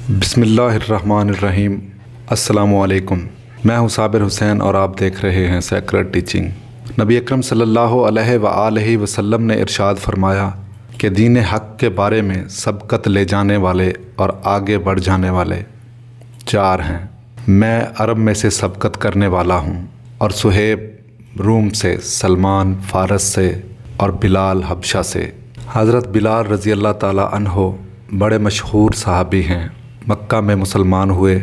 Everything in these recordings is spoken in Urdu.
بسم اللہ الرحمن الرحیم۔ السلام علیکم، میں ہوں صابر حسین اور آپ دیکھ رہے ہیں سیکرڈ ٹیچنگ۔ نبی اکرم صلی اللہ علیہ وآلہ وسلم نے ارشاد فرمایا کہ دین حق کے بارے میں سبقت لے جانے والے اور آگے بڑھ جانے والے چار ہیں۔ میں عرب میں سے سبقت کرنے والا ہوں، اور صہیب روم سے، سلمان فارس سے، اور بلال حبشہ سے۔ حضرت بلال رضی اللہ تعالیٰ عنہ بڑے مشہور صحابی ہیں، مکہ میں مسلمان ہوئے۔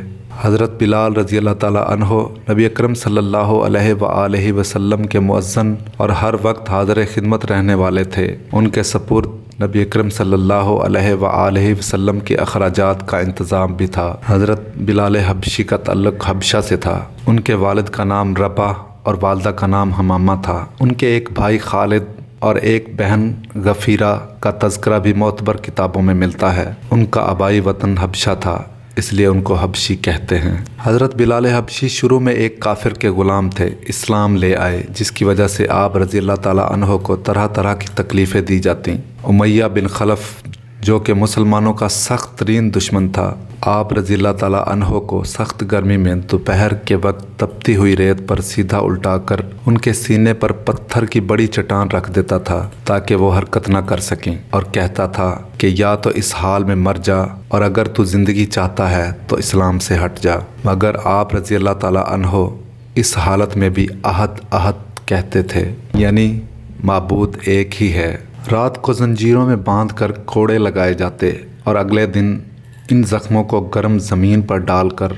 حضرت بلال رضی اللہ تعالیٰ عنہ نبی اکرم صلی اللہ علیہ وآلہ وسلم کے مؤذن اور ہر وقت حاضر خدمت رہنے والے تھے۔ ان کے سپرد نبی اکرم صلی اللہ علیہ وآلہ وسلم کے اخراجات کا انتظام بھی تھا۔ حضرت بلال حبشی کا تعلق حبشہ سے تھا۔ ان کے والد کا نام ربا اور والدہ کا نام حمامہ تھا۔ ان کے ایک بھائی خالد اور ایک بہن غفیرہ کا تذکرہ بھی معتبر کتابوں میں ملتا ہے۔ ان کا آبائی وطن حبشہ تھا، اس لیے ان کو حبشی کہتے ہیں۔ حضرت بلال حبشی شروع میں ایک کافر کے غلام تھے، اسلام لے آئے، جس کی وجہ سے آپ رضی اللہ تعالیٰ عنہ کو طرح طرح کی تکلیفیں دی جاتیں۔ امیہ بن خلف جو کہ مسلمانوں کا سخت ترین دشمن تھا، آپ رضی اللہ تعالیٰ عنہ کو سخت گرمی میں دوپہر کے وقت تپتی ہوئی ریت پر سیدھا الٹا کر ان کے سینے پر پتھر کی بڑی چٹان رکھ دیتا تھا تاکہ وہ حرکت نہ کر سکیں، اور کہتا تھا کہ یا تو اس حال میں مر جا، اور اگر تو زندگی چاہتا ہے تو اسلام سے ہٹ جا۔ مگر آپ رضی اللہ تعالیٰ عنہ اس حالت میں بھی احد احد کہتے تھے، یعنی معبود ایک ہی ہے۔ رات کو زنجیروں میں باندھ کر کوڑے لگائے جاتے، اور اگلے دن ان زخموں کو گرم زمین پر ڈال کر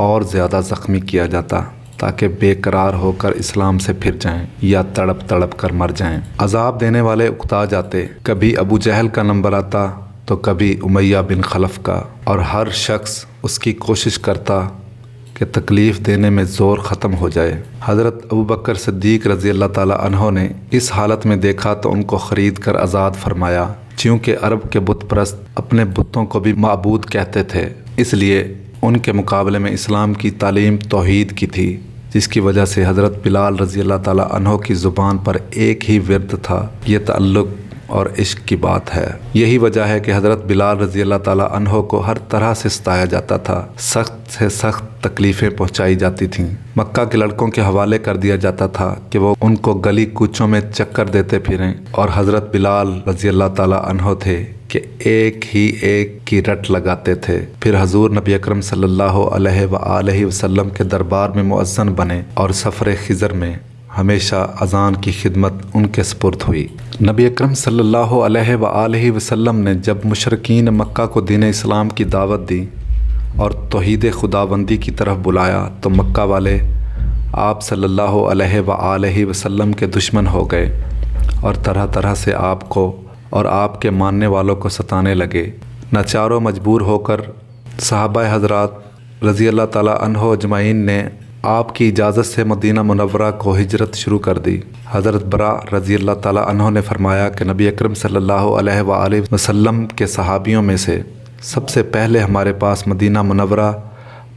اور زیادہ زخمی کیا جاتا تاکہ بے قرار ہو کر اسلام سے پھر جائیں یا تڑپ تڑپ کر مر جائیں۔ عذاب دینے والے اکتا جاتے، کبھی ابو جہل کا نمبر آتا تو کبھی امیہ بن خلف کا، اور ہر شخص اس کی کوشش کرتا کہ تکلیف دینے میں زور ختم ہو جائے۔ حضرت ابوبکر صدیق رضی اللہ تعالیٰ عنہ نے اس حالت میں دیکھا تو ان کو خرید کر آزاد فرمایا۔ چونکہ عرب کے بت پرست اپنے بتوں کو بھی معبود کہتے تھے، اس لیے ان کے مقابلے میں اسلام کی تعلیم توحید کی تھی، جس کی وجہ سے حضرت بلال رضی اللہ تعالیٰ عنہ کی زبان پر ایک ہی ورد تھا، یہ تعلق اور عشق کی بات ہے۔ یہی وجہ ہے کہ حضرت بلال رضی اللہ تعالیٰ عنہ کو ہر طرح سے ستایا جاتا تھا، سخت سے سخت تکلیفیں پہنچائی جاتی تھیں۔ مکہ کے لڑکوں کے حوالے کر دیا جاتا تھا کہ وہ ان کو گلی کوچوں میں چکر دیتے پھریں، اور حضرت بلال رضی اللہ تعالیٰ عنہ تھے کہ ایک ہی ایک کی رٹ لگاتے تھے۔ پھر حضور نبی اکرم صلی اللہ علیہ وآلہ وسلم کے دربار میں مؤذن بنے، اور سفر خضر میں ہمیشہ اذان کی خدمت ان کے سپرد ہوئی۔ نبی اکرم صلی اللہ علیہ وآلہ وسلم نے جب مشرکین مکہ کو دین اسلام کی دعوت دی اور توحید خداوندی کی طرف بلایا تو مکہ والے آپ صلی اللہ علیہ وآلہ وسلم کے دشمن ہو گئے، اور طرح طرح سے آپ کو اور آپ کے ماننے والوں کو ستانے لگے۔ ناچار و مجبور ہو کر صحابہ حضرات رضی اللہ تعالیٰ عنہ اجمعین نے آپ کی اجازت سے مدینہ منورہ کو ہجرت شروع کر دی۔ حضرت برا رضی اللہ تعالیٰ عنہ نے فرمایا کہ نبی اکرم صلی اللہ علیہ وآلہ وسلم کے صحابیوں میں سے سب سے پہلے ہمارے پاس مدینہ منورہ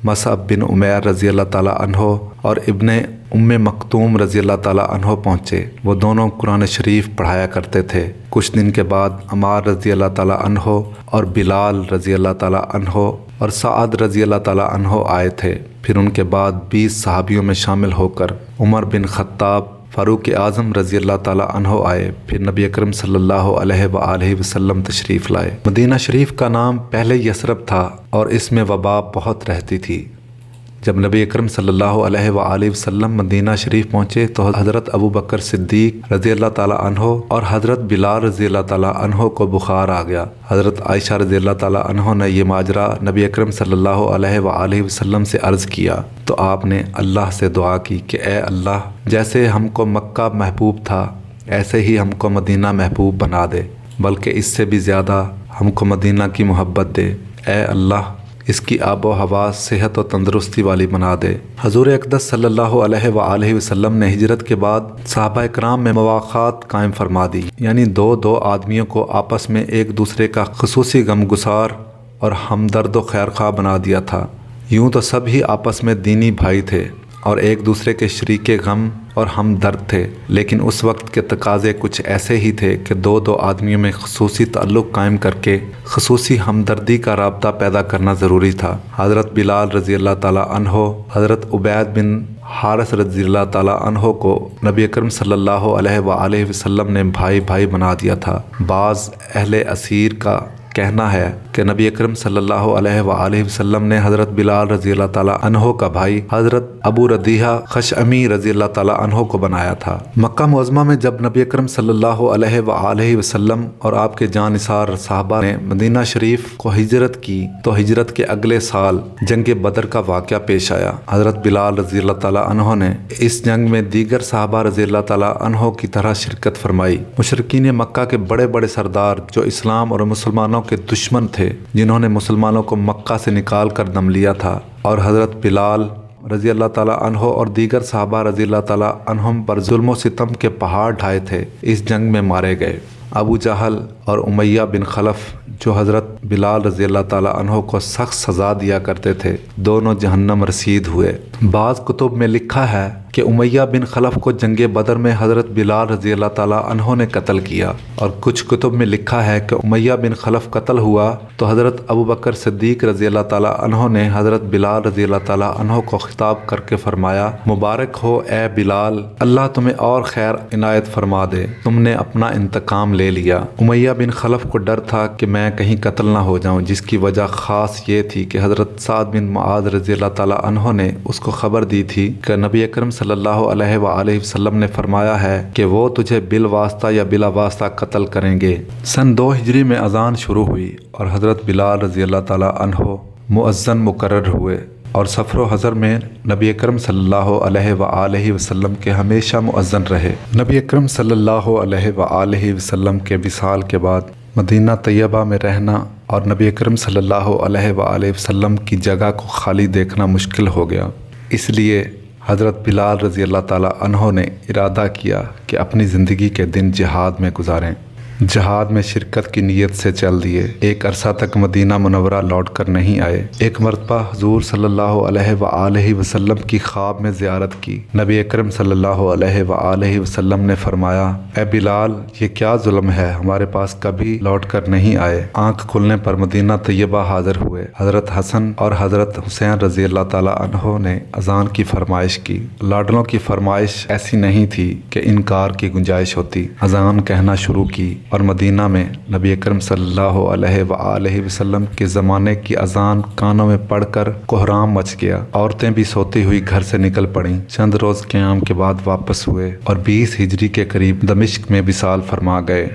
مصعب بن عمیر رضی اللہ تعالیٰ عنہ اور ابن ام مکتوم رضی اللہ تعالیٰ عنہ پہنچے۔ وہ دونوں قرآن شریف پڑھایا کرتے تھے۔ کچھ دن کے بعد عمار رضی اللہ تعالیٰ عنہ اور بلال رضی اللہ تعالیٰ عنہ اور سعد رضی اللہ تعالیٰ عنہ آئے تھے۔ پھر ان کے بعد 20 صحابیوں میں شامل ہو کر عمر بن خطاب، فاروق اعظم رضی اللہ تعالیٰ عنہ آئے۔ پھر نبی اکرم صلی اللہ علیہ وآلہ وسلم تشریف لائے۔ مدینہ شریف کا نام پہلے یثرب تھا، اور اس میں وبا بہت رہتی تھی۔ جب نبی اکرم صلی اللہ علیہ وآلہ وسلم مدینہ شریف پہنچے تو حضرت ابوبکر صدیق رضی اللہ تعالیٰ عنہ اور حضرت بلال رضی اللہ تعالیٰ عنہ کو بخار آ گیا۔ حضرت عائشہ رضی اللہ تعالیٰ عنہ نے یہ ماجرا نبی اکرم صلی اللہ علیہ وآلہ وسلم سے عرض کیا تو آپ نے اللہ سے دعا کی کہ اے اللہ، جیسے ہم کو مکہ محبوب تھا ایسے ہی ہم کو مدینہ محبوب بنا دے، بلکہ اس سے بھی زیادہ ہم کو مدینہ کی محبت دے۔ اے اللہ، اس کی آب و ہوا صحت و تندرستی والی بنا دے۔ حضور اقدس صلی اللہ علیہ وآلہ وسلم نے ہجرت کے بعد صحابہ اکرام میں مواخات قائم فرما دی، یعنی دو آدمیوں کو آپس میں ایک دوسرے کا خصوصی غم گسار اور ہمدرد و خیرخواہ بنا دیا تھا۔ یوں تو سب ہی آپس میں دینی بھائی تھے اور ایک دوسرے کے شریک غم اور ہمدرد تھے، لیکن اس وقت کے تقاضے کچھ ایسے ہی تھے کہ دو آدمیوں میں خصوصی تعلق قائم کر کے خصوصی ہمدردی کا رابطہ پیدا کرنا ضروری تھا۔ حضرت بلال رضی اللہ تعالیٰ عنہ حضرت عبید بن حارث رضی اللہ تعالیٰ عنہ کو نبی اکرم صلی اللہ علیہ وآلہ وسلم نے بھائی بنا دیا تھا۔ بعض اہل اسیر کا کہنا ہے کہ نبی اکرم صلی اللہ علیہ وآلہ وسلم نے حضرت بلال رضی اللہ تعالیٰ عنہ کا بھائی حضرت ابو ردیحہ خشعمی رضی اللہ تعالیٰ عنہ کو بنایا تھا۔ مکہ معظمہ میں جب نبی اکرم صلی اللہ علیہ وآلہ وسلم اور آپ کے جاں نثار صحابہ نے مدینہ شریف کو ہجرت کی تو ہجرت کے اگلے سال جنگ بدر کا واقعہ پیش آیا۔ حضرت بلال رضی اللہ تعالیٰ عنہ نے اس جنگ میں دیگر صحابہ رضی اللہ تعالیٰ عنہ کی طرح شرکت فرمائی۔ مشرکین مکہ کے بڑے بڑے سردار جو اسلام اور مسلمانوں کے دشمن تھے، جنہوں نے مسلمانوں کو مکہ سے نکال کر دم لیا تھا، اور حضرت بلال رضی اللہ تعالیٰ عنہ اور دیگر صحابہ رضی اللہ تعالیٰ عنہم پر ظلم و ستم کے پہاڑ ڈھائے تھے، اس جنگ میں مارے گئے۔ ابو جہل اور امیہ بن خلف جو حضرت بلال رضی اللہ تعالیٰ عنہ کو سخت سزا دیا کرتے تھے، دونوں جہنم رسید ہوئے۔ بعض کتب میں لکھا ہے کہ امیہ بن خلف کو جنگ بدر میں حضرت بلال رضی اللہ تعالیٰ عنہ نے قتل کیا، اور کچھ کتب میں لکھا ہے کہ امیہ بن خلف قتل ہوا تو حضرت ابو بکر صدیق رضی اللہ تعالیٰ عنہ نے حضرت بلال رضی اللہ تعالیٰ عنہ کو خطاب کر کے فرمایا، مبارک ہو اے بلال، اللہ تمہیں اور خیر عنایت فرما دے، تم نے اپنا انتقام لے لیا۔ امیہ بن خلف کو ڈر تھا کہ میں کہیں قتل نہ ہو جاؤں، جس کی وجہ خاص یہ تھی کہ حضرت سعد بن معاذ رضی اللہ تعالیٰ عنہ نے اس کو خبر دی تھی کہ نبی اکرم صلی اللہ علیہ وآلہ وسلم نے فرمایا ہے کہ وہ تجھے بالواسطہ یا بلا واسطہ قتل کریں گے۔ سن 2 ہجری میں اذان شروع ہوئی اور حضرت بلال رضی اللہ تعالیٰ عنہ مؤذن مقرر ہوئے، اور سفر و حضر میں نبی اکرم صلی اللہ علیہ وآلہ وسلم کے ہمیشہ مؤذن رہے۔ نبی اکرم صلی اللہ علیہ وآلہ وسلم کے وصال کے بعد مدینہ طیبہ میں رہنا اور نبی اکرم صلی اللہ علیہ وآلہ وسلم کی جگہ کو خالی دیکھنا مشکل ہو گیا، اس لیے حضرت بلال رضی اللہ تعالیٰ عنہ نے ارادہ کیا کہ اپنی زندگی کے دن جہاد میں گزاریں۔ جہاد میں شرکت کی نیت سے چل دیے، ایک عرصہ تک مدینہ منورہ لوٹ کر نہیں آئے۔ ایک مرتبہ حضور صلی اللہ علیہ وآلہ وسلم کی خواب میں زیارت کی۔ نبی اکرم صلی اللہ علیہ وآلہ وسلم نے فرمایا، اے بلال، یہ کیا ظلم ہے، ہمارے پاس کبھی لوٹ کر نہیں آئے۔ آنکھ کھلنے پر مدینہ طیبہ حاضر ہوئے۔ حضرت حسن اور حضرت حسین رضی اللہ تعالیٰ عنہ نے اذان کی فرمائش کی۔ لاڈلوں کی فرمائش ایسی نہیں تھی کہ انکار کی گنجائش ہوتی۔ اذان کہنا شروع کی اور مدینہ میں نبی اکرم صلی اللہ علیہ وآلہ وسلم کے زمانے کی اذان کانوں میں پڑھ کر کوہرام مچ گیا۔ عورتیں بھی سوتی ہوئی گھر سے نکل پڑیں۔ چند روز قیام کے بعد واپس ہوئے اور 20 ہجری کے قریب دمشق میں وصال فرما گئے۔